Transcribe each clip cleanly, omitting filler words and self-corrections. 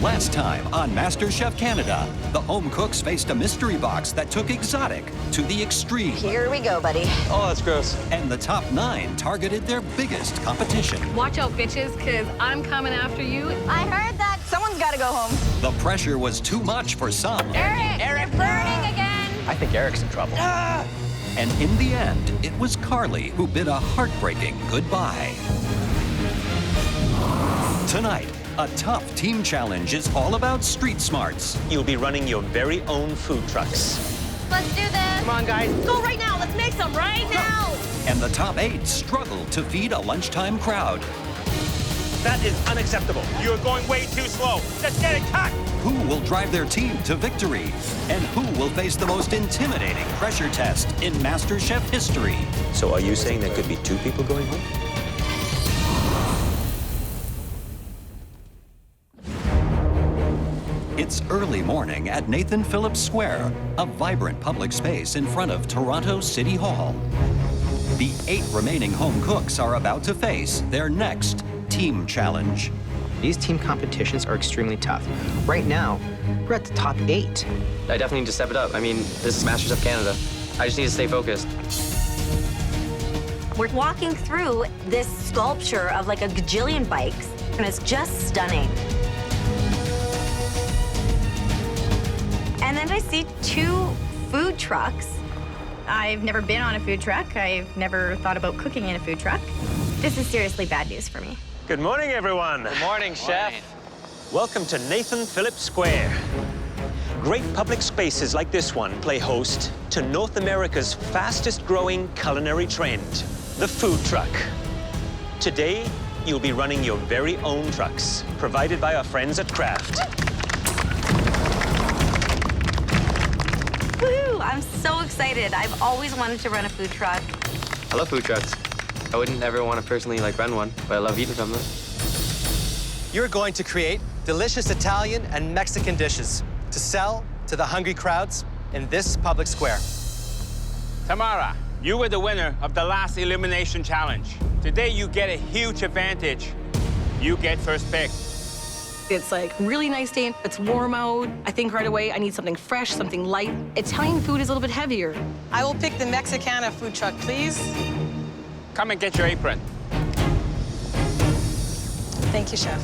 Last time on MasterChef Canada, the home cooks faced a mystery box that took exotic to the extreme. Here we go, buddy. Oh, that's gross. And the top 9 targeted their biggest competition. Watch out, bitches, because I'm coming after you. I heard that. Someone's got to go home. The pressure was too much for some. Eric, you're burning again. I think Eric's in trouble. And in the end, it was Carly who bid a heartbreaking goodbye. Tonight, a tough team challenge is all about street smarts. You'll be running your very own food trucks. Let's do this. Come on, guys. Go right now. Let's make some right now. And the top 8 struggle to feed a lunchtime crowd. That is unacceptable. You're going way too slow. Let's get it cut. Who will drive their team to victory? And who will face the most intimidating pressure test in MasterChef history? So are you saying there could be 2 people going home? It's early morning at Nathan Phillips Square, a vibrant public space in front of Toronto City Hall. The 8 remaining home cooks are about to face their next team challenge. These team competitions are extremely tough. Right now, we're at the top 8. I definitely need to step it up. I mean, this is MasterChef Canada. I just need to stay focused. We're walking through this sculpture of like a gajillion bikes, and it's just stunning. And then I see 2 food trucks. I've never been on a food truck. I've never thought about cooking in a food truck. This is seriously bad news for me. Good morning, everyone. Good morning, Chef. Welcome to Nathan Phillips Square. Great public spaces like this one play host to North America's fastest-growing culinary trend, the food truck. Today, you'll be running your very own trucks, provided by our friends at Kraft. Woohoo! I'm so excited. I've always wanted to run a food truck. I love food trucks. I wouldn't ever want to personally run one, but I love eating from them. You're going to create delicious Italian and Mexican dishes to sell to the hungry crowds in this public square. Tamara, you were the winner of the last elimination challenge. Today you get a huge advantage. You get first pick. It's like really nice day. It's warm out. I think right away I need something fresh, something light. Italian food is a little bit heavier. I will pick the Mexicana food truck, please. Come and get your apron. Thank you, Chef.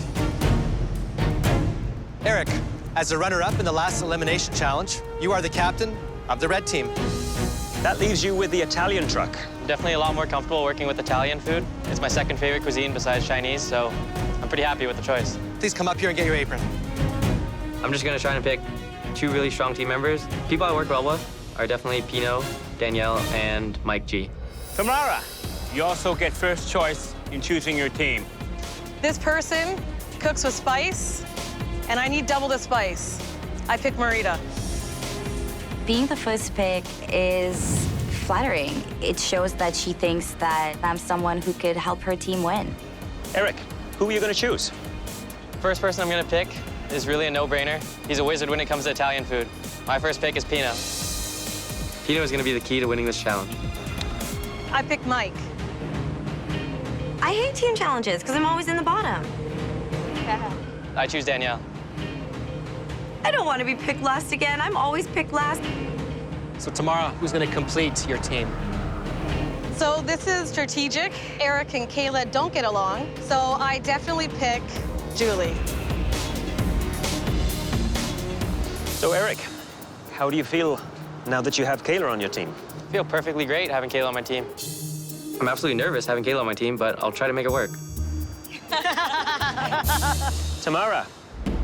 Eric, as a runner-up in the last elimination challenge, you are the captain of the red team. That leaves you with the Italian truck. I'm definitely a lot more comfortable working with Italian food. It's my second favorite cuisine besides Chinese, so I'm pretty happy with the choice. Please come up here and get your apron. I'm just going to try and pick 2 really strong team members. People I work well with are definitely Pino, Danielle, and Mike G. Tamara, you also get first choice in choosing your team. This person cooks with spice, and I need double the spice. I pick Marita. Being the first pick is flattering. It shows that she thinks that I'm someone who could help her team win. Eric, who are you going to choose? First person I'm going to pick is really a no-brainer. He's a wizard when it comes to Italian food. My first pick is Pino. Pino is going to be the key to winning this challenge. I pick Mike. I hate team challenges because I'm always in the bottom. I choose Danielle. I don't want to be picked last again. I'm always picked last. So Tamara, who's going to complete your team? So this is strategic. Eric and Kayla don't get along, so I definitely pick Julie. So, Eric, how do you feel now that you have Kayla on your team? I feel perfectly great having Kayla on my team. I'm absolutely nervous having Kayla on my team, but I'll try to make it work. Tamara,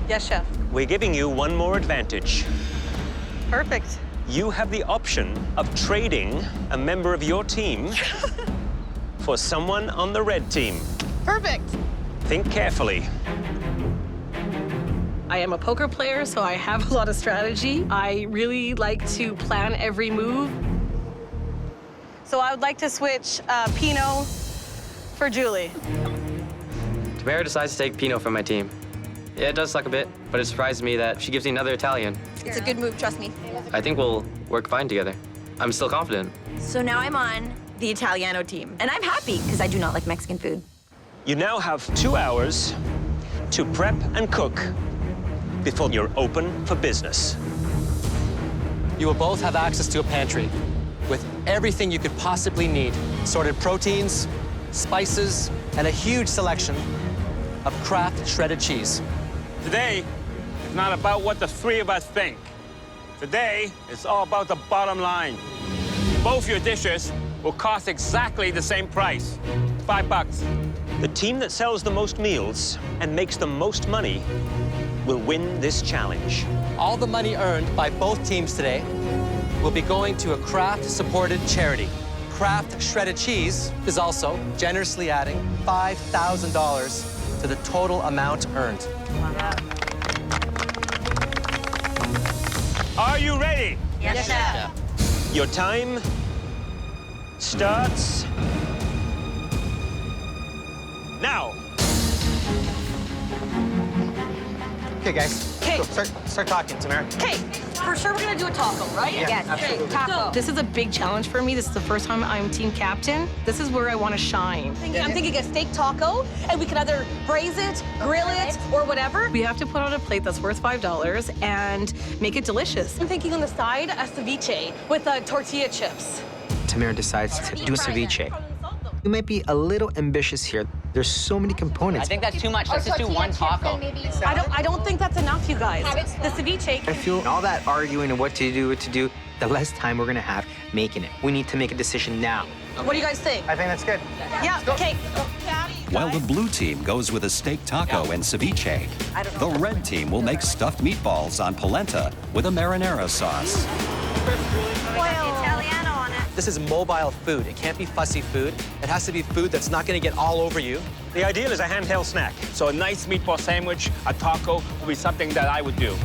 Yes, Chef. we're giving you one more advantage. Perfect. You have the option of trading a member of your team for someone on the red team. Perfect. Think carefully. I am a poker player, so I have a lot of strategy. I really like to plan every move. So I would like to switch Pino for Julie. Tamara decides to take Pino from my team. Yeah, it does suck a bit, but it surprises me that she gives me another Italian. It's a good move, trust me. I think we'll work fine together. I'm still confident. So now I'm on the Italiano team, and I'm happy because I do not like Mexican food. You now have 2 hours to prep and cook before you're open for business. You will both have access to a pantry with everything you could possibly need. Sorted proteins, spices, and a huge selection of Kraft shredded cheese. Today, it's not about what the three of us think. Today, it's all about the bottom line. Both your dishes will cost exactly the same price, $5. The team that sells the most meals and makes the most money will win this challenge. All the money earned by both teams today will be going to a Kraft-supported charity. Kraft shredded cheese is also generously adding $5,000 to the total amount earned. Are you ready? Yes, chef. Your time starts now. Okay, guys. Okay. Go, start talking, Tamara. Okay, for sure we're gonna do a taco, right? Yeah, Yes, absolutely. taco. This is a big challenge for me. This is the first time I'm team captain. This is where I want to shine. I'm thinking a steak taco, and we can either braise it, grill it, or whatever. We have to put on a plate that's worth $5 and make it delicious. I'm thinking on the side, a ceviche with tortilla chips. Tamara decides to do a ceviche. You might be a little ambitious here. There's so many components. I think that's too much. Let's just do one taco. I don't think that's enough, you guys. The ceviche. I feel all that arguing and what to do, the less time we're gonna have making it. We need to make a decision now. What do you guys think? I think that's good. Yeah, okay. While the blue team goes with a steak taco and ceviche, the red team will make stuffed meatballs on polenta with a marinara sauce. Italiano on it. This is mobile food. It can't be fussy food. It has to be food that's not going to get all over you. The ideal is a handheld snack. So a nice meatball sandwich, a taco, would be something that I would do.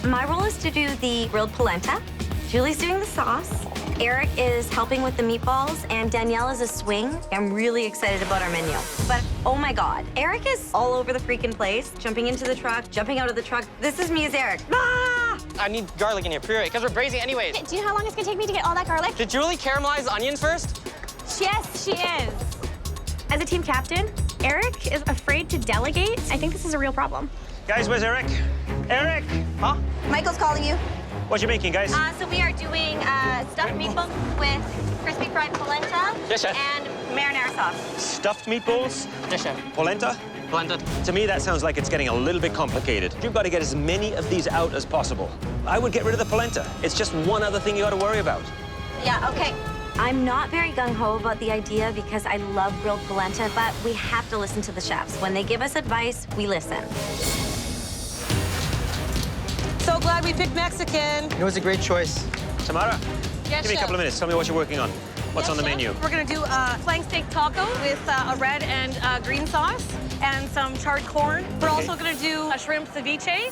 My role is to do the grilled polenta. Julie's doing the sauce. Eric is helping with the meatballs, and Danielle is a swing. I'm really excited about our menu. But, oh my God, Eric is all over the freaking place, jumping into the truck, jumping out of the truck. This is me as Eric. Ah! I need garlic in here, puree, because we're braising anyways. Do you know how long it's gonna take me to get all that garlic? Did Julie caramelize the onions first? Yes, she is. As a team captain, Eric is afraid to delegate. I think this is a real problem. Guys, where's Eric? Eric! Huh? Michael's calling you. What you making, guys? So we are doing stuffed meatballs with crispy fried polenta Yes, chef. and marinara sauce. Stuffed meatballs? Yes, chef. Polenta? Polenta. To me, that sounds like it's getting a little bit complicated. You've got to get as many of these out as possible. I would get rid of the polenta. It's just one other thing you got to worry about. Yeah, okay. I'm not very gung-ho about the idea because I love grilled polenta, but we have to listen to the chefs. When they give us advice, we listen. So glad we picked Mexican. It was a great choice. Tamara, Yes, give me a couple of minutes. Tell me what you're working on. What's on the menu? We're gonna do a flank steak taco with a red and green sauce and some charred corn. We're also gonna do a shrimp ceviche.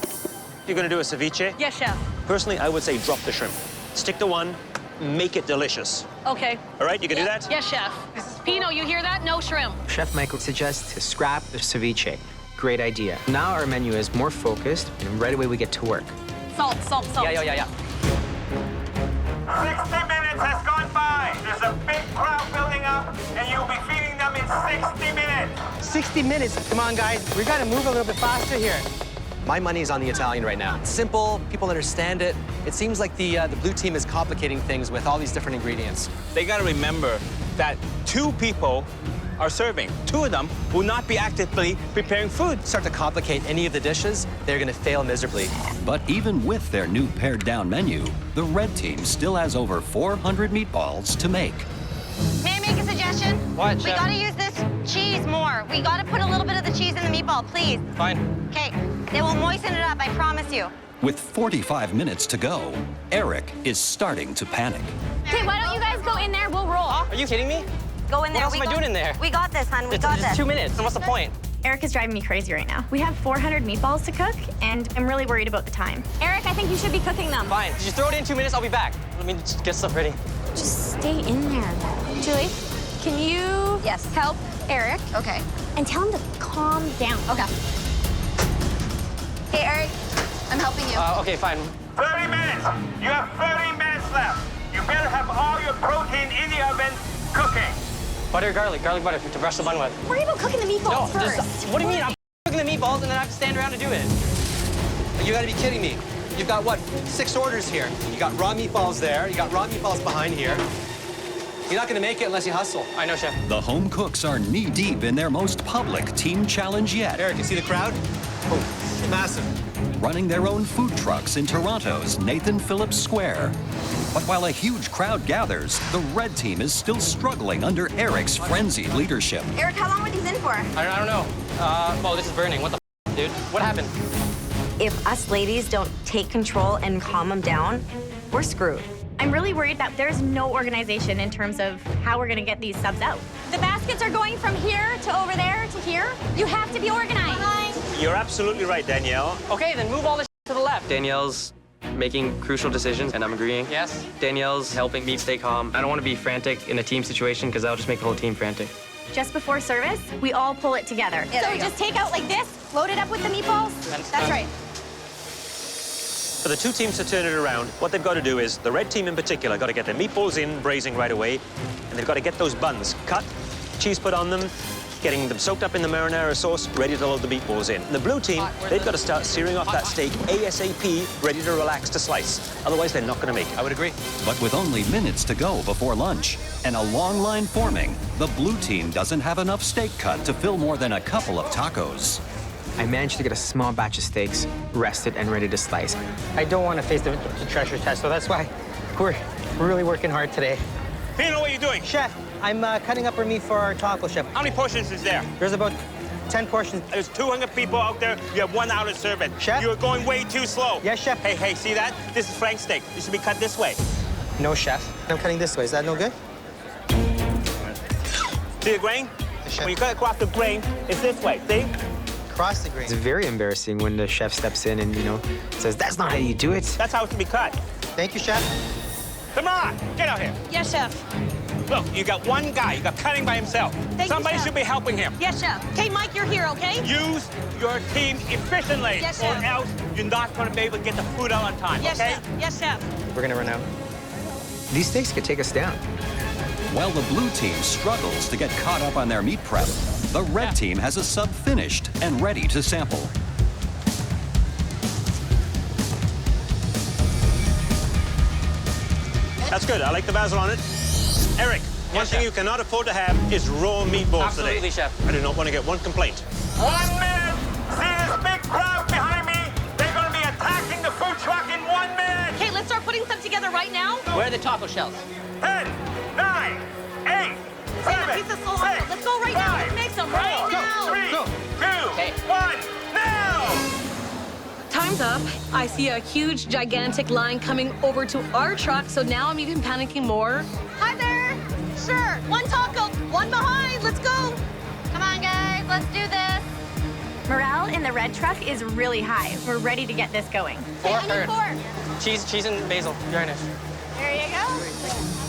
You're going to do a ceviche? Yes, chef. Personally, I would say drop the shrimp. Stick to one, make it delicious. Okay. All right, you can do that? Yes, chef. Pino, you hear that? No shrimp. Chef Michael suggests to scrap the ceviche. Great idea. Now our menu is more focused, and right away we get to work. Salt, salt, salt. Yeah. 60 minutes has gone by. There's a big crowd building up, and you'll be feeding them in 60 minutes. 60 minutes. Come on, guys. We got to move a little bit faster here. My money's on the Italian right now. It's simple. People understand it. It seems like the blue team is complicating things with all these different ingredients. They gotta remember that 2 people are serving. 2 of them will not be actively preparing food. Start to complicate any of the dishes, they're going to fail miserably. But even with their new pared-down menu, the red team still has over 400 meatballs to make. May I make a suggestion? What, We chef? gotta use this cheese more. We gotta put a little bit of the cheese in the meatball, please. Fine. Okay, it will moisten it up, I promise you. With 45 minutes to go, Eric is starting to panic. Okay, why don't you guys go in there? We'll roll. Are you kidding me? Go in there. What else am I doing in there? We got this, hon. We It's got just this. 2 minutes, and what's the point? Eric is driving me crazy right now. We have 400 meatballs to cook, and I'm really worried about the time. Eric, I think you should be cooking them. Fine. Just throw it in 2 minutes, I'll be back. Let me just get stuff ready. Just stay in there. Julie, can you help Eric? Okay. And tell him to calm down. Okay. Hey, Eric, I'm helping you. Okay, fine. 30 minutes. You have 30 minutes left. You better have all your protein in the oven cooking. Butter, garlic butter to brush the bun with. Worry about cooking the meatballs No, first. just, what do you mean? I'm cooking the meatballs and then I have to stand around to do it. You gotta be kidding me. You've got, what, 6 orders here. You got raw meatballs there. You got raw meatballs behind here. You're not gonna make it unless you hustle. I know, Chef. The home cooks are knee-deep in their most public team challenge yet. Eric, you see the crowd? Oh, massive. Running their own food trucks in Toronto's Nathan Phillips Square. But while a huge crowd gathers, the red team is still struggling under Eric's frenzied leadership. Eric, how long were these in for? I don't know. Oh, this is burning. What the dude? What happened? If us ladies don't take control and calm them down, we're screwed. I'm really worried that there's no organization in terms of how we're gonna get these subs out. The baskets are going from here to over there to here. You have to be organized. You're absolutely right, Danielle. Okay, then move all this to the left. Danielle's making crucial decisions, and I'm agreeing. Yes. Danielle's helping me stay calm. I don't want to be frantic in a team situation because that'll just make the whole team frantic. Just before service, we all pull it together. So just take out like this, load it up with the meatballs. That's right. For the two teams to turn it around, what they've got to do is, the red team in particular, got to get their meatballs in, braising right away, and they've got to get those buns cut, cheese put on them, getting them soaked up in the marinara sauce, ready to load the meatballs in. And the blue team, they've got to start searing off that steak ASAP, ready to relax to slice. Otherwise, they're not going to make it. I would agree. But with only minutes to go before lunch and a long line forming, the blue team doesn't have enough steak cut to fill more than a couple of tacos. I managed to get a small batch of steaks, rested and ready to slice. I don't want to face the treasure test, so that's why we're really working hard today. Pino, what are you doing? Chef, I'm cutting up our meat for our taco, Chef. How many portions is there? There's about 10 portions. There's 200 people out there. You have 1 hour to serve it. Chef? You're going way too slow. Yes, Chef. Hey, see that? This is Frank steak. It should be cut this way. No, Chef. I'm cutting this way. Is that no good? See the grain? Yes, Chef. When you cut across the grain, it's this way, see? Cross the grain. It's very embarrassing when the chef steps in and, says, that's not how you do it. That's how it should be cut. Thank you, Chef. Come on, get out here. Yes, Chef. Look, you got one guy. You got cutting by himself. Somebody Chef. should be helping him. Yes, Chef. Okay, Mike, you're here, okay? Use your team efficiently, Yes, or Chef. else you're not going to be able to get the food out on time, Yes, okay? Chef. Yes, Chef. We're gonna run out. These steaks could take us down. While the blue team struggles to get caught up on their meat prep, the red team has a sub finished and ready to sample. That's good. I like the basil on it. Eric, one thing you cannot afford to have is raw meatballs today. Absolutely, Chef. I do not want to get one complaint. 1 minute! See this big crowd behind me? They're going to be attacking the food truck in 1 minute! Okay, let's start putting stuff together right now. Where are the taco shells? 10, 9, 8, 7, piece of slow humble. Let's go right now. Let's make some right now. 3, 2, 1, now! Time's up. I see a huge, gigantic line coming over to our truck, so now I'm even panicking more. Hi there. Sure. 1 taco, 1 behind. Let's go. Come on, guys, let's do this. Morale in the red truck is really high. We're ready to get this going. I need 4. Cheese and basil. Garnish. There you go.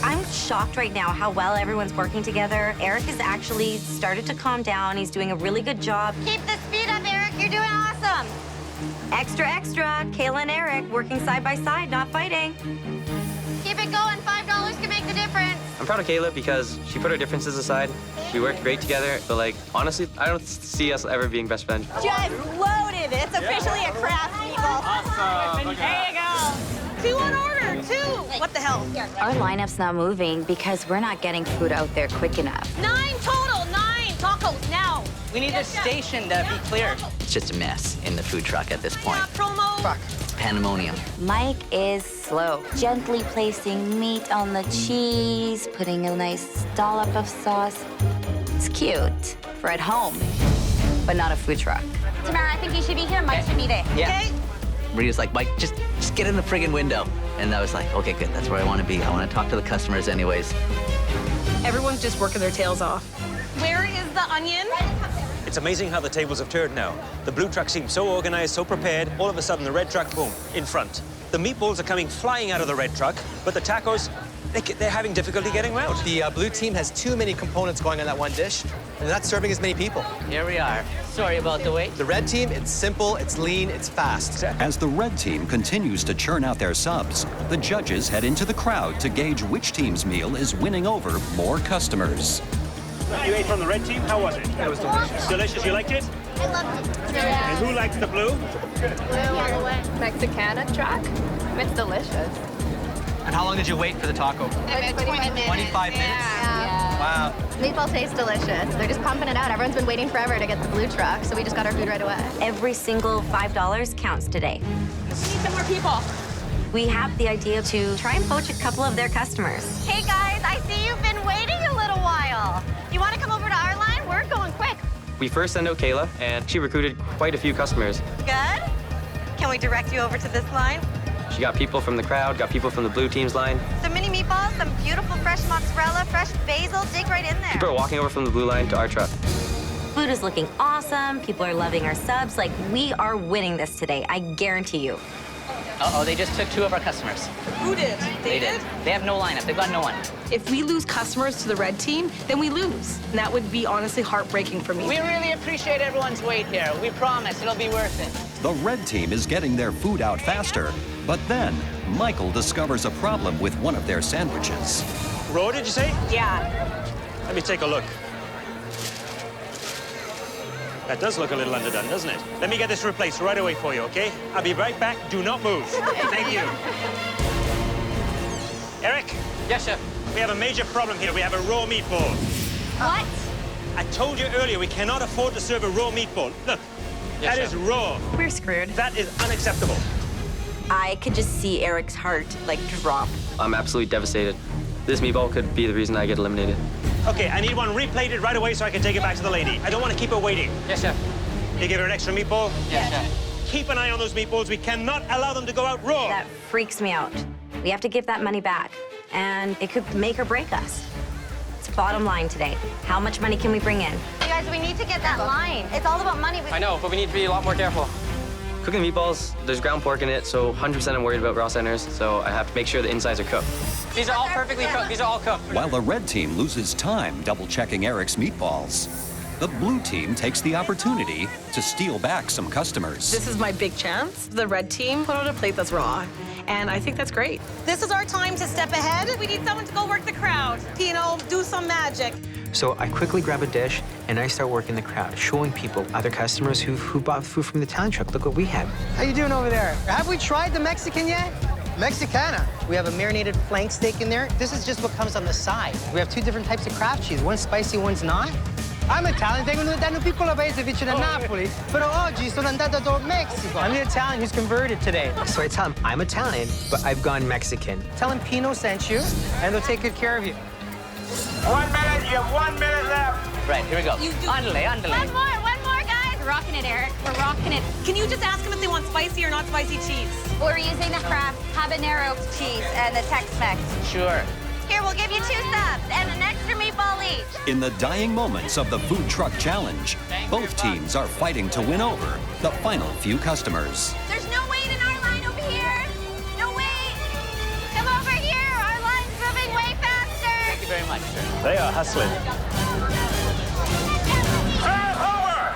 I'm shocked right now how well everyone's working together. Eric has actually started to calm down. He's doing a really good job. Keep the speed up, Eric. You're doing awesome. Extra, extra. Kayla and Eric working side by side, not fighting. Keep it going. $5 can make the difference. I'm proud of Kayla because she put her differences aside. We worked great together, but honestly, I don't see us ever being best friends. Just loaded. It's officially a craft meatball. Awesome. There you go. 2 on order. 2. What the hell? Our lineup's not moving because we're not getting food out there quick enough. 9 total. 9 tacos now. We need this station to be cleared. It's just a mess in the food truck at this point. Promo. Fuck. Pandemonium. Mike is slow, gently placing meat on the cheese, putting a nice dollop of sauce. It's cute for at home, but not a food truck. Tamara, I think you should be here. Mike should be there. Yeah. Okay. Maria's like, Mike, just get in the friggin' window. And I was like, okay, good. That's where I want to be. I want to talk to the customers anyways. Everyone's just working their tails off. Where is the onion? It's amazing how the tables have turned now. The blue truck seems so organized, so prepared. All of a sudden, the red truck, boom, in front. The meatballs are coming flying out of the red truck, but the tacos, they're having difficulty getting out. The blue team has too many components going on that one dish, and they're not serving as many people. Here we are. Sorry about the wait. The red team, it's simple, it's lean, it's fast. As the red team continues to churn out their subs, the judges head into the crowd to gauge which team's meal is winning over more customers. You ate from the red team? How was it? It was delicious. Delicious? You liked it? I loved it. And who likes the blue? Mexicana truck. It's delicious. And how long did you wait for the taco? About 20 minutes. 25 minutes? Yeah. Wow. Meatball tastes delicious. They're just pumping it out. Everyone's been waiting forever to get the blue truck, so we just got our food right away. Every single $5 counts today. We need some more people. We have the idea to try and poach a couple of their customers. Hey guys, I see you've been waiting a little while. You want to come over to our line? We're going quick. We first sent out Kayla, and she recruited quite a few customers. Good. Can we direct you over to this line? She got people from the crowd, got people from the blue team's line. Some mini meatballs, some beautiful fresh mozzarella, fresh basil. Dig right in there. People are walking over from the blue line to our truck. Food is looking awesome. People are loving our subs. Like, we are winning this today, I guarantee you. Uh-oh, they just took 2 of our customers. Who did? They did. They have no lineup. They've got no one. If we lose customers to the red team, then we lose. And that would be honestly heartbreaking for me. We really appreciate everyone's wait here. We promise it'll be worth it. The red team is getting their food out faster, but then Michael discovers a problem with one of their sandwiches. Raw, did you say? Yeah. Let me take a look. That does look a little underdone, doesn't it? Let me get this replaced right away for you, okay? I'll be right back. Do not move. Thank you. Eric? Yes, chef. We have a major problem here. We have a raw meatball. What? I told you earlier we cannot afford to serve a raw meatball. Look, Yes, that is chef. raw. We're screwed. That is unacceptable. I could just see Eric's heart, like, drop. I'm absolutely devastated. This meatball could be the reason I get eliminated. Okay, I need one replated right away so I can take it back to the lady. I don't want to keep her waiting. Yes, chef. You give her an extra meatball? Yes, chef. Keep an eye on those meatballs. We cannot allow them to go out raw. That freaks me out. We have to give that money back, and it could make or break us. It's bottom line today. How much money can we bring in? You guys, we need to get that line. It's all about money. I know, but we need to be a lot more careful. Cooking meatballs, there's ground pork in it, so 100% I'm worried about raw centers, so I have to make sure the insides are cooked. These are all perfectly cooked. These are all cooked. While the red team loses time double-checking Eric's meatballs, the blue team takes the opportunity to steal back some customers. This is my big chance. The red team put out a plate that's raw, and I think that's great. This is our time to step ahead. We need someone to go work the crowd. Pino, do some magic. So I quickly grab a dish and I start working the crowd, showing people, other customers who bought food from the Italian truck. Look what we have. How you doing over there? Have we tried the Mexican yet? Mexicana. We have a marinated flank steak in there. This is just what comes on the side. We have 2 different types of craft cheese. One's spicy, one's not. I'm Italian, vengo da un piccolo paese vicino a Napoli, però oggi sono andato to Mexico. I'm the Italian who's converted today. So I tell him, I'm Italian, but I've gone Mexican. Tell him Pino sent you, and they'll take good care of you. 1 minute, you have 1 minute left. Right, here we go. Andale, andale. One more, guys. We're rocking it, Eric. We're rocking it. Can you just ask them if they want spicy or not spicy cheese? We're using the Kraft habanero cheese and the Tex-Mex. Sure. Here, we'll give you 2 subs and an extra meatball each. In the dying moments of the food truck challenge, both teams are fighting to win over the final few customers. There's no wait in our line over here. No wait. Come over here. Our line's moving way faster. Thank you very much, sir. They are hustling. Serve over!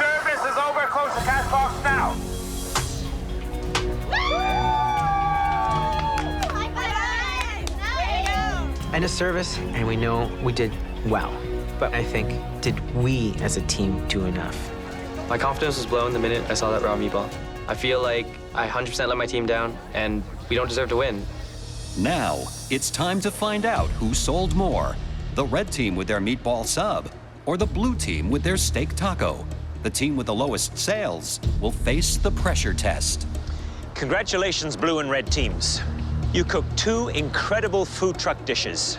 Service is over. Close the cash box now. And a service, and we know we did well. But I think, did we as a team do enough? My confidence was blown the minute I saw that raw meatball. I feel like I 100% let my team down, and we don't deserve to win. Now, it's time to find out who sold more, the red team with their meatball sub, or the blue team with their steak taco. The team with the lowest sales will face the pressure test. Congratulations, blue and red teams. You cooked 2 incredible food truck dishes.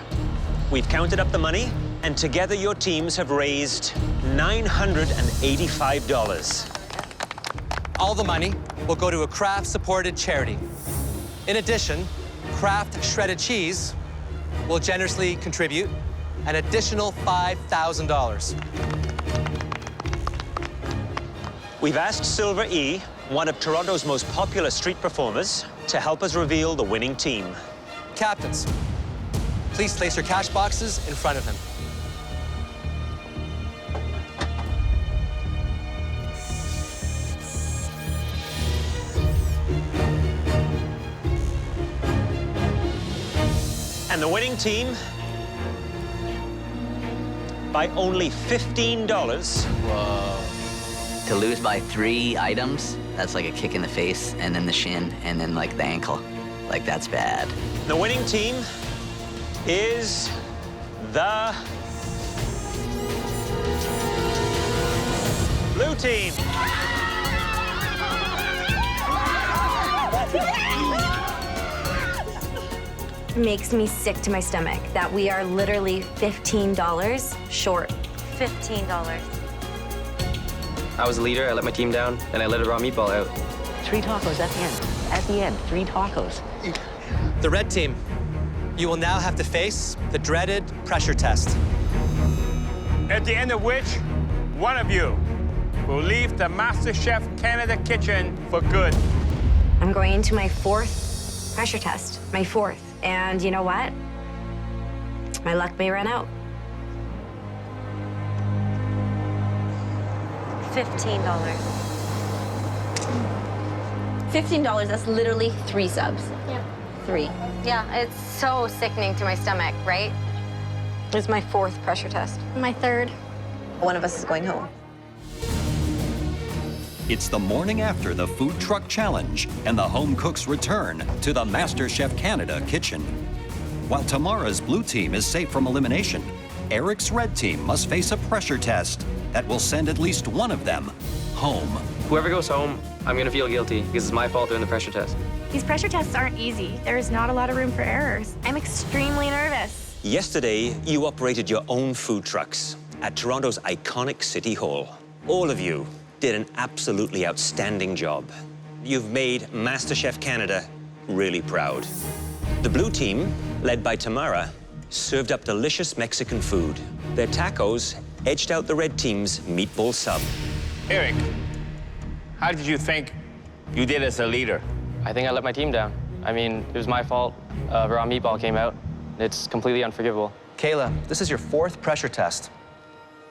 We've counted up the money, and together your teams have raised $985. All the money will go to a Kraft-supported charity. In addition, Kraft Shredded Cheese will generously contribute an additional $5,000. We've asked Silver E, one of Toronto's most popular street performers, to help us reveal the winning team. Captains, please place your cash boxes in front of him. And the winning team, by only $15. Whoa. To lose by 3 items, That's like a kick in the face, and then the shin, and then like the ankle. Like, that's bad. The winning team is the blue team. Makes me sick to my stomach that we are literally $15 short. $15. I was a leader, I let my team down, and I let a raw meatball out. 3 tacos at the end. At the end, 3 tacos. The red team, you will now have to face the dreaded pressure test. At the end of which, one of you will leave the MasterChef Canada kitchen for good. I'm going into my 4th pressure test, my 4th. And you know what? My luck may run out. $15. $15, that's literally 3 subs. Yep. 3. Yeah, it's so sickening to my stomach, right? It's my 4th pressure test. My 3rd. One of us is going home. It's the morning after the Food Truck Challenge, and the home cooks return to the MasterChef Canada kitchen. While Tamara's blue team is safe from elimination, Eric's red team must face a pressure test that will send at least one of them home. Whoever goes home, I'm gonna feel guilty because it's my fault during the pressure test. These pressure tests aren't easy. There is not a lot of room for errors. I'm extremely nervous. Yesterday, you operated your own food trucks at Toronto's iconic City Hall. All of you did an absolutely outstanding job. You've made MasterChef Canada really proud. The blue team, led by Tamara, served up delicious Mexican food. Their tacos edged out the red team's meatball sub. Eric, how did you think you did as a leader? I think I let my team down. I mean, it was my fault. Raw meatball came out. It's completely unforgivable. Kayla, this is your 4th pressure test.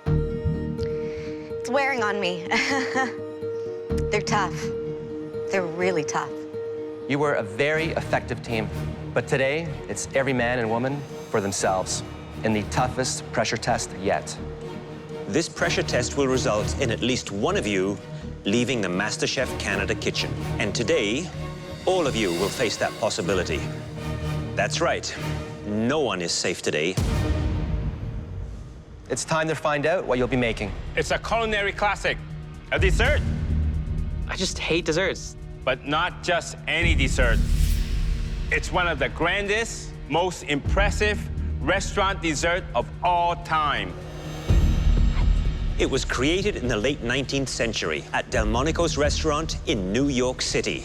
It's wearing on me. They're tough. They're really tough. You were a very effective team, but today it's every man and woman for themselves in the toughest pressure test yet. This pressure test will result in at least one of you leaving the MasterChef Canada kitchen. And today, all of you will face that possibility. That's right. No one is safe today. It's time to find out what you'll be making. It's a culinary classic, a dessert. I just hate desserts. But not just any dessert. It's one of the grandest, most impressive restaurant dessert of all time. It was created in the late 19th century at Delmonico's restaurant in New York City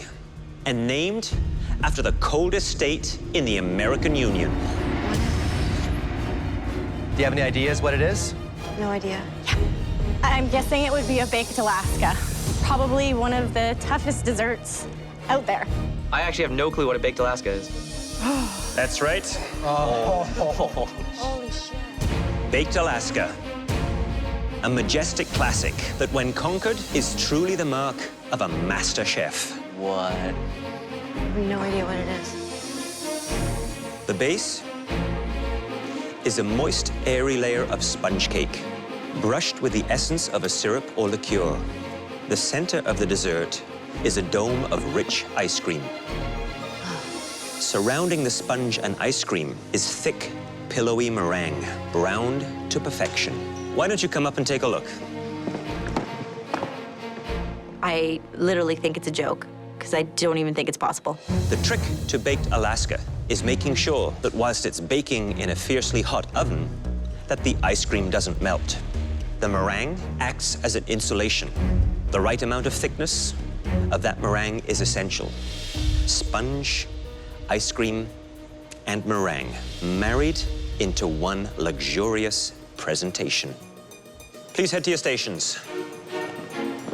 and named after the coldest state in the American Union. Do you have any ideas what it is? No idea. I'm guessing it would be a baked Alaska. Probably one of the toughest desserts out there. I actually have no clue what a baked Alaska is. That's right. Holy shit. Baked Alaska. A majestic classic that, when conquered, is truly the mark of a master chef. What? I have no idea what it is. The base is a moist, airy layer of sponge cake, brushed with the essence of a syrup or liqueur. The center of the dessert is a dome of rich ice cream. Surrounding the sponge and ice cream is thick, pillowy meringue, browned to perfection. Why don't you come up and take a look? I literally think it's a joke, because I don't even think it's possible. The trick to baked Alaska is making sure that whilst it's baking in a fiercely hot oven, that the ice cream doesn't melt. The meringue acts as an insulation. The right amount of thickness of that meringue is essential. Sponge, ice cream, and meringue married into one luxurious presentation. Please head to your stations.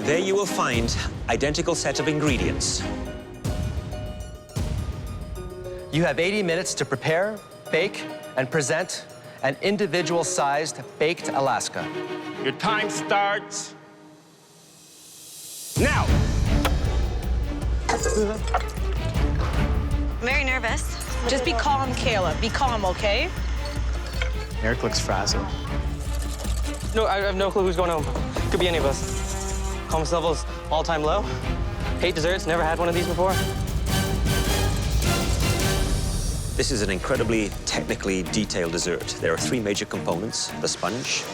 There you will find identical set of ingredients. You have 80 minutes to prepare, bake, and present an individual-sized baked Alaska. Your time starts now. I'm very nervous. Just be calm, Kayla. Be calm, okay? Eric looks frazzled. No, I have no clue who's going home. Could be any of us. Calmness level's all-time low. Hate desserts, never had one of these before. This is an incredibly technically detailed dessert. There are 3 major components: the sponge,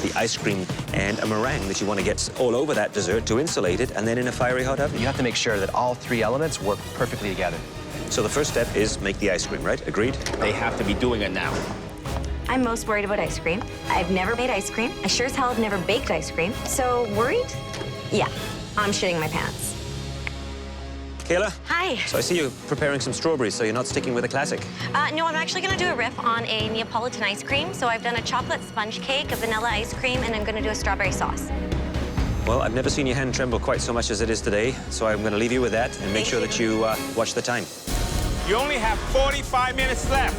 the ice cream, and a meringue that you want to get all over that dessert to insulate it, and then in a fiery hot oven. You have to make sure that all 3 elements work perfectly together. So the first step is make the ice cream, right? Agreed? They have to be doing it now. I'm most worried about ice cream. I've never made ice cream. I sure as hell have never baked ice cream. So worried? Yeah, I'm shitting my pants. Kayla? Hi. So I see you preparing some strawberries, so you're not sticking with a classic. No, I'm actually gonna do a riff on a Neapolitan ice cream. So I've done a chocolate sponge cake, a vanilla ice cream, and I'm gonna do a strawberry sauce. Well, I've never seen your hand tremble quite so much as it is today, so I'm going to leave you with that and make sure that you watch the time. You only have 45 minutes left.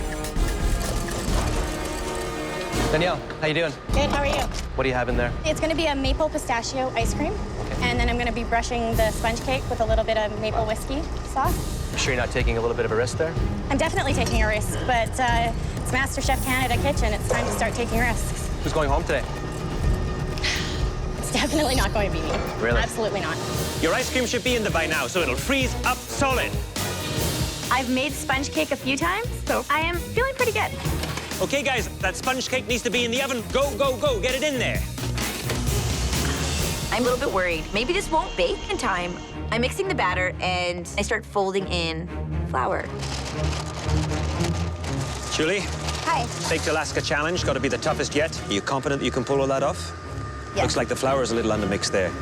Danielle, how you doing? Good, how are you? What do you have in there? It's gonna be a maple pistachio ice cream. And then I'm gonna be brushing the sponge cake with a little bit of maple whiskey sauce. You sure you're not taking a little bit of a risk there? I'm definitely taking a risk, but it's MasterChef Canada kitchen. It's time to start taking risks. Who's going home today? It's definitely not going to be me. Really? Absolutely not. Your ice cream should be in there by now, so it'll freeze up solid. I've made sponge cake a few times, so I am feeling pretty good. Okay, guys, that sponge cake needs to be in the oven. Go, go, go, get it in there. I'm a little bit worried. Maybe this won't bake in time. I'm mixing the batter and I start folding in flour. Julie? Hi. Baked Alaska challenge, got to be the toughest yet. Are you confident that you can pull all that off? Yeah. Looks like the flour is a little undermixed there.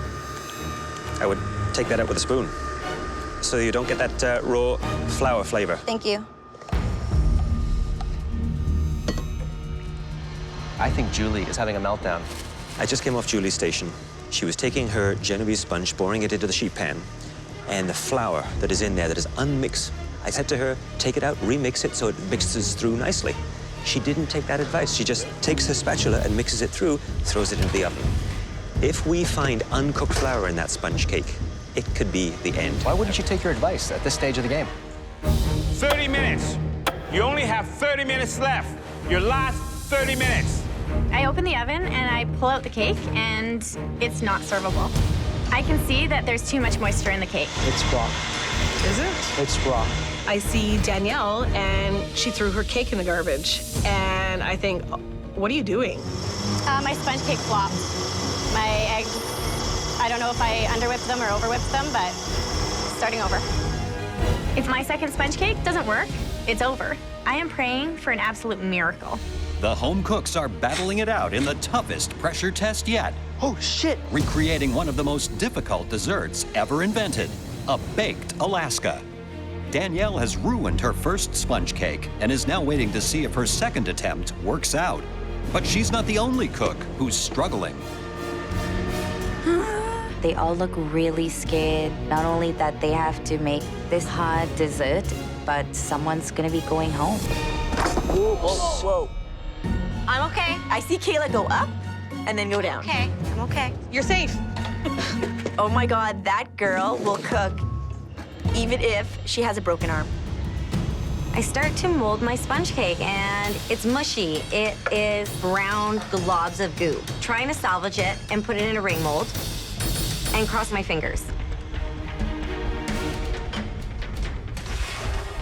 I would take that out with a spoon so you don't get that raw flour flavor. Thank you. I think Julie is having a meltdown. I just came off Julie's station. She was taking her Genovese sponge, pouring it into the sheet pan, and the flour that is in there that is unmixed. I said to her, take it out, remix it so it mixes through nicely. She didn't take that advice. She just takes her spatula and mixes it through, throws it into the oven. If we find uncooked flour in that sponge cake, it could be the end. Why wouldn't you take your advice at this stage of the game? 30 minutes. You only have 30 minutes left. Your last 30 minutes. I open the oven and I pull out the cake, and it's not servable. I can see that there's too much moisture in the cake. It's raw. Is it? It's raw. I see Danielle, and she threw her cake in the garbage. And I think, what are you doing? My sponge cake flopped. My eggs, I don't know if I underwhipped them or overwhipped them, but starting over. If my second sponge cake doesn't work, it's over. I am praying for an absolute miracle. The home cooks are battling it out in the toughest pressure test yet. Oh, shit. Recreating one of the most difficult desserts ever invented, a baked Alaska. Danielle has ruined her first sponge cake and is now waiting to see if her second attempt works out. But she's not the only cook who's struggling. They all look really scared. Not only that they have to make this hard dessert, but someone's gonna be going home. Whoa, whoa, whoa. I'm okay. I see Kayla go up and then go down. Okay, I'm okay. You're safe. Oh my God, that girl will cook even if she has a broken arm. I start to mold my sponge cake, and it's mushy. It is round globs of goo. Trying to salvage it and put it in a ring mold and cross my fingers.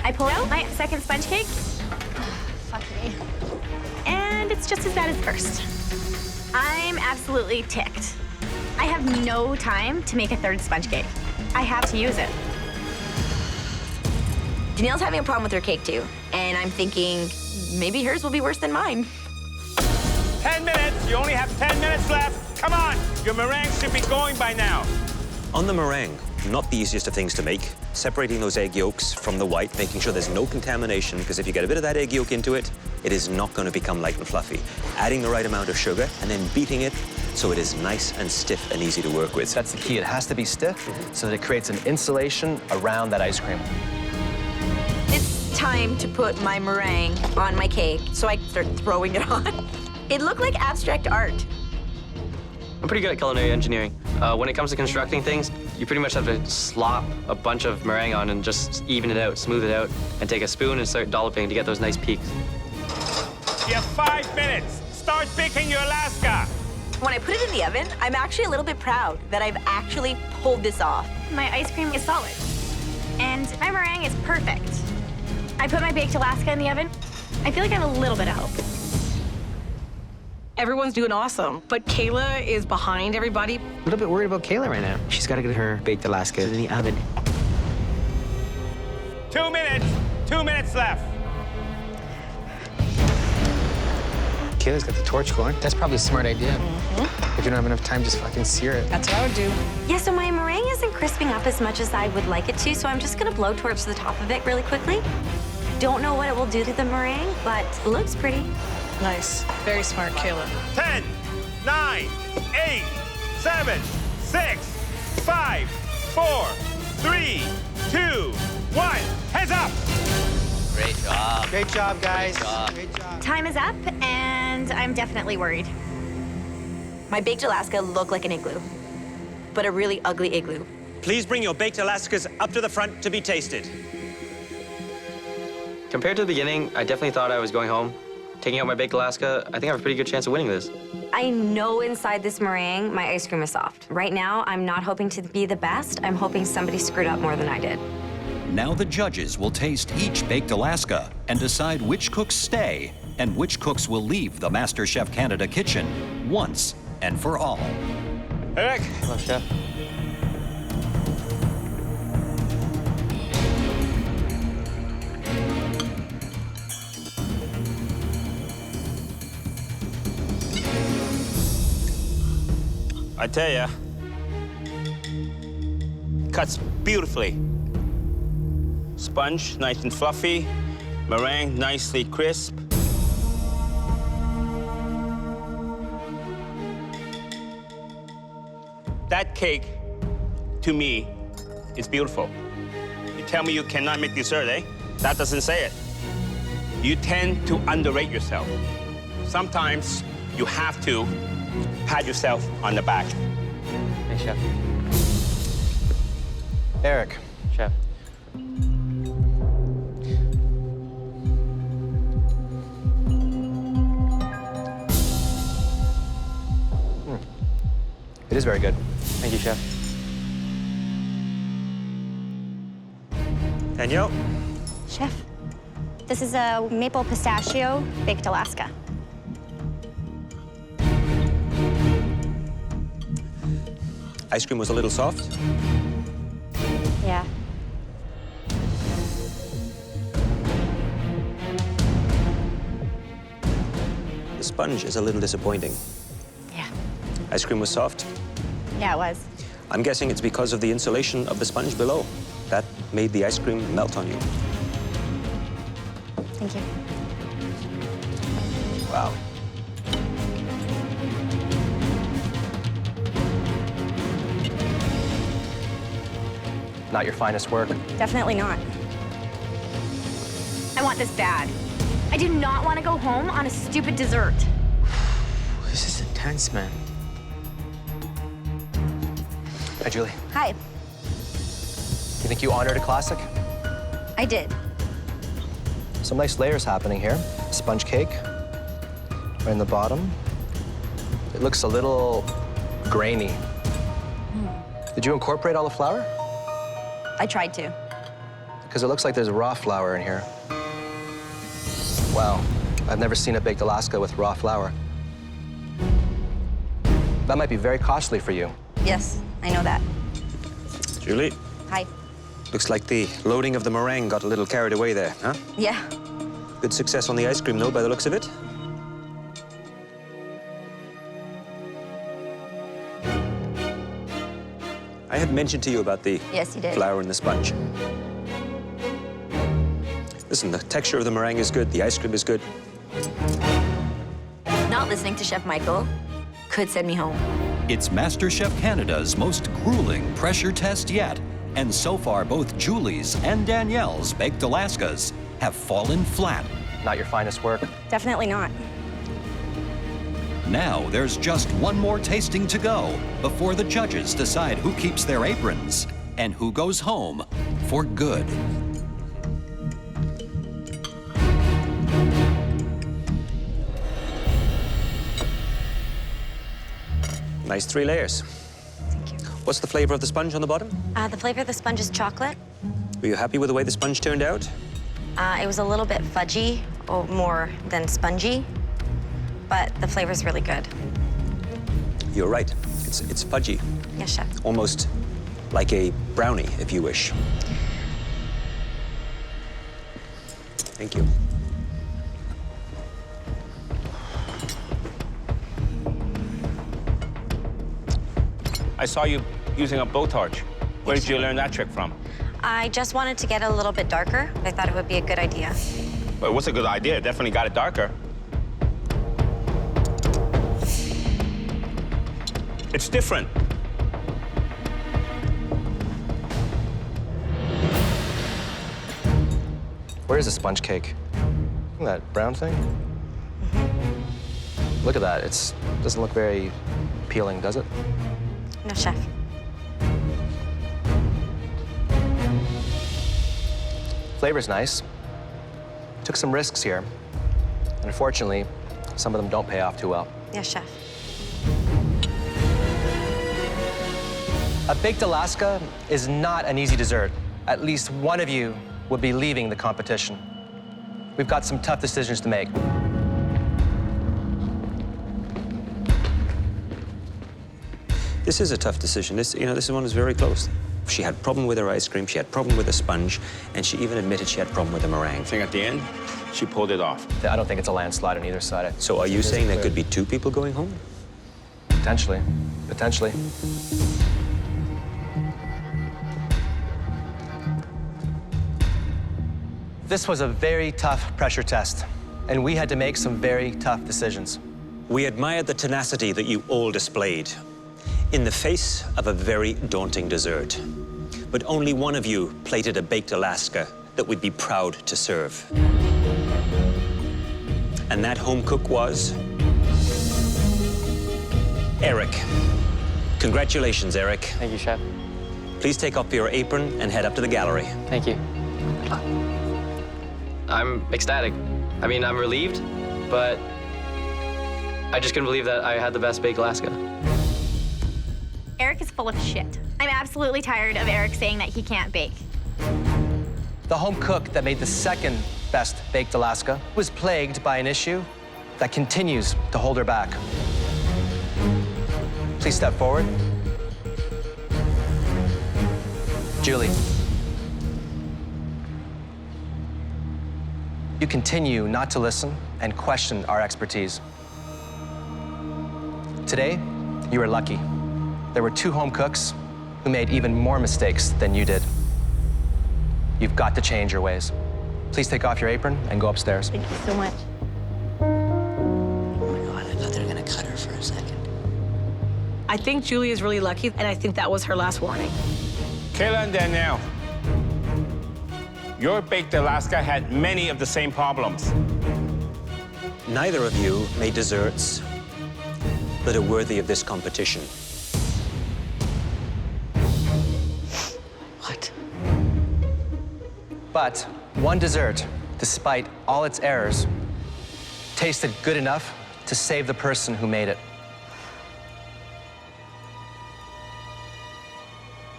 I pull out my second sponge cake. Fuck me. And it's just as bad as first. I'm absolutely ticked. I have no time to make a third sponge cake. I have to use it. Danielle's having a problem with her cake too, and I'm thinking maybe hers will be worse than mine. 10 minutes. You only have 10 minutes left. Come on. Your meringue should be going by now. On the meringue, not the easiest of things to make. Separating those egg yolks from the white, making sure there's no contamination, because if you get a bit of that egg yolk into it, it is not going to become light and fluffy. Adding the right amount of sugar and then beating it so it is nice and stiff and easy to work with. That's the key. It has to be stiff so that it creates an insulation around that ice cream. It's time to put my meringue on my cake so I can start throwing it on. It looked like abstract art. I'm pretty good at culinary engineering. When it comes to constructing things, you pretty much have to slop a bunch of meringue on and just even it out, smooth it out, and take a spoon and start dolloping to get those nice peaks. You have 5 minutes. Start baking your Alaska. When I put it in the oven, I'm actually a little bit proud that I've actually pulled this off. My ice cream is solid, and my meringue is perfect. I put my baked Alaska in the oven. I feel like I have a little bit of hope. Everyone's doing awesome, but Kayla is behind everybody. A little bit worried about Kayla right now. She's got to get her baked Alaska in the oven. 2 minutes. 2 minutes left. Kayla's got the torch going. That's probably a smart idea. If you don't have enough time, just fucking sear it. That's what I would do. Yeah, so my meringue isn't crisping up as much as I would like it to, so I'm just gonna blowtorch the top of it really quickly. Don't know what it will do to the meringue, but it looks pretty. Nice. Very smart, Kayla. 10, 9, 8, 7, 6, 5, 4, 3, 2, 1. Heads up! Great job. Great job, guys. Great job. Great job. Time is up, and I'm definitely worried. My baked Alaska looked like an igloo, but a really ugly igloo. Please bring your baked Alaskas up to the front to be tasted. Compared to the beginning, I definitely thought I was going home. Taking out my baked Alaska, I think I have a pretty good chance of winning this. I know inside this meringue, my ice cream is soft. Right now, I'm not hoping to be the best. I'm hoping somebody screwed up more than I did. Now the judges will taste each baked Alaska and decide which cooks stay and which cooks will leave the MasterChef Canada kitchen once and for all. Eric. Hello, Chef. I tell ya, cuts beautifully. Sponge, nice and fluffy. Meringue, nicely crisp. That cake, to me, is beautiful. You tell me you cannot make dessert, eh? That doesn't say it. You tend to underrate yourself. Sometimes you have to pat yourself on the back. Hey, Chef. Eric. Chef. It is very good. Thank you, Chef. Danielle? Chef, this is a maple pistachio baked Alaska. Ice cream was a little soft. Yeah. The sponge is a little disappointing. Yeah. Ice cream was soft. Yeah, it was. I'm guessing it's because of the insulation of the sponge below. That made the ice cream melt on you. Thank you. Wow. Not your finest work. Definitely not. I want this bad. I do not want to go home on a stupid dessert. This is intense, man. Hi, Julie. Hi. You think you honored a classic? I did. Some nice layers happening here. Sponge cake, right in the bottom. It looks a little grainy. Did you incorporate all the flour? I tried to. Because it looks like there's raw flour in here. Wow, I've never seen a baked Alaska with raw flour. That might be very costly for you. Yes, I know that. Julie, Hi. looks like the loading of the meringue got a little carried away there, huh? Yeah. Good success on the ice cream, though, by the looks of it. I had mentioned to you about the Yes, you did. flour and the sponge. Listen, the texture of the meringue is good, the ice cream is good. Not listening to Chef Michael could send me home. It's MasterChef Canada's most grueling pressure test yet. And so far, both Julie's and Danielle's baked Alaskas have fallen flat. Not your finest work. Definitely not. Now there's just one more tasting to go before the judges decide who keeps their aprons and who goes home for good. Nice 3 layers. Thank you. What's the flavor of the sponge on the bottom? The flavor of the sponge is chocolate. Were you happy with the way the sponge turned out? It was a little bit fudgy, or more than spongy, but the flavor's really good. You're right. It's fudgy. Yes, chef. Almost like a brownie, if you wish. Thank you. I saw you using a blowtorch. Where did you learn that trick from? I just wanted to get it a little bit darker. I thought it would be a good idea. Well, what's a good idea? It definitely got it darker. It's different. Where's the sponge cake? That brown thing? Look at that. It doesn't look very appealing, does it? No, chef. Flavor's nice. Took some risks here. Unfortunately, some of them don't pay off too well. Yes, chef. A baked Alaska is not an easy dessert. At least one of you will be leaving the competition. We've got some tough decisions to make. This is a tough decision. This one is very close. She had a problem with her ice cream, she had a problem with the sponge, and she even admitted she had a problem with the meringue. I think at the end, she pulled it off. I don't think it's a landslide on either side. So are you saying there could be 2 people going home? Potentially. Potentially. This was a very tough pressure test, and we had to make some very tough decisions. We admired the tenacity that you all displayed in the face of a very daunting dessert. But only one of you plated a baked Alaska that we'd be proud to serve. And that home cook was Eric. Congratulations, Eric. Thank you, chef. Please take off your apron and head up to the gallery. Thank you. I'm ecstatic. I mean, I'm relieved, but I just couldn't believe that I had the best baked Alaska. Eric is full of shit. I'm absolutely tired of Eric saying that he can't bake. The home cook that made the second best baked Alaska was plagued by an issue that continues to hold her back. Please step forward. Julie. You continue not to listen and question our expertise. Today, you were lucky. There were 2 home cooks who made even more mistakes than you did. You've got to change your ways. Please take off your apron and go upstairs. Thank you so much. Oh my God, I thought they were gonna cut her for a second. I think Julie is really lucky, and I think that was her last warning. Kayla and Danielle, your baked Alaska had many of the same problems. Neither of you made desserts that are worthy of this competition. What? But one dessert, despite all its errors, tasted good enough to save the person who made it.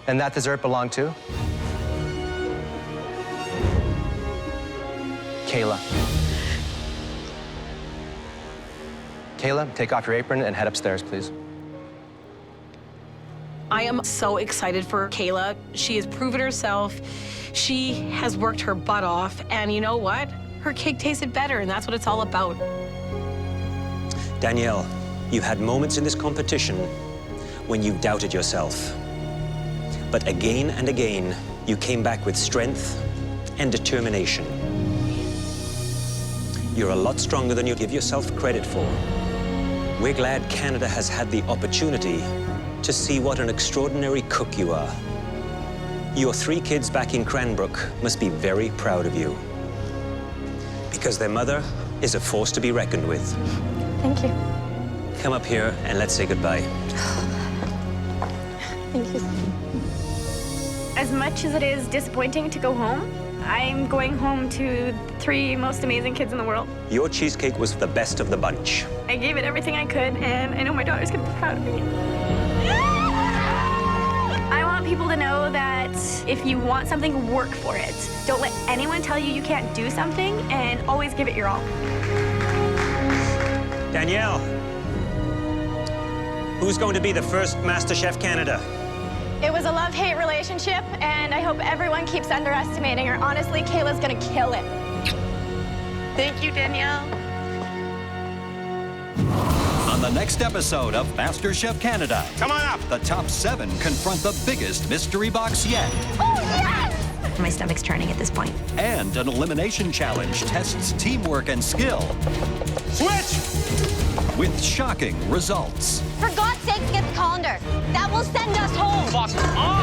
And that dessert belonged to Kayla. Kayla, take off your apron and head upstairs, please. I am so excited for Kayla. She has proven herself. She has worked her butt off, and you know what? Her cake tasted better, and that's what it's all about. Danielle, you had moments in this competition when you doubted yourself. But again and again, you came back with strength and determination. You're a lot stronger than you give yourself credit for. We're glad Canada has had the opportunity to see what an extraordinary cook you are. Your 3 kids back in Cranbrook must be very proud of you, because their mother is a force to be reckoned with. Thank you. Come up here and let's say goodbye. Thank you. As much as it is disappointing to go home, I'm going home to 3 most amazing kids in the world. Your cheesecake was the best of the bunch. I gave it everything I could, and I know my daughter's gonna be proud of me. people to know that if you want something, work for it. Don't let anyone tell you you can't do something, and always give it your all. Danielle, who's going to be the first MasterChef Canada? It was a love-hate relationship, and I hope everyone keeps underestimating her. Honestly, Kayla's gonna kill it. Thank you, Danielle. On the next episode of MasterChef Canada, Come on up. the top 7 confront the biggest mystery box yet. Oh, yes! My stomach's turning at this point. And an elimination challenge tests teamwork and skill Switch! with shocking results. For God's sake, get the colander. That will send us home. Faucet on!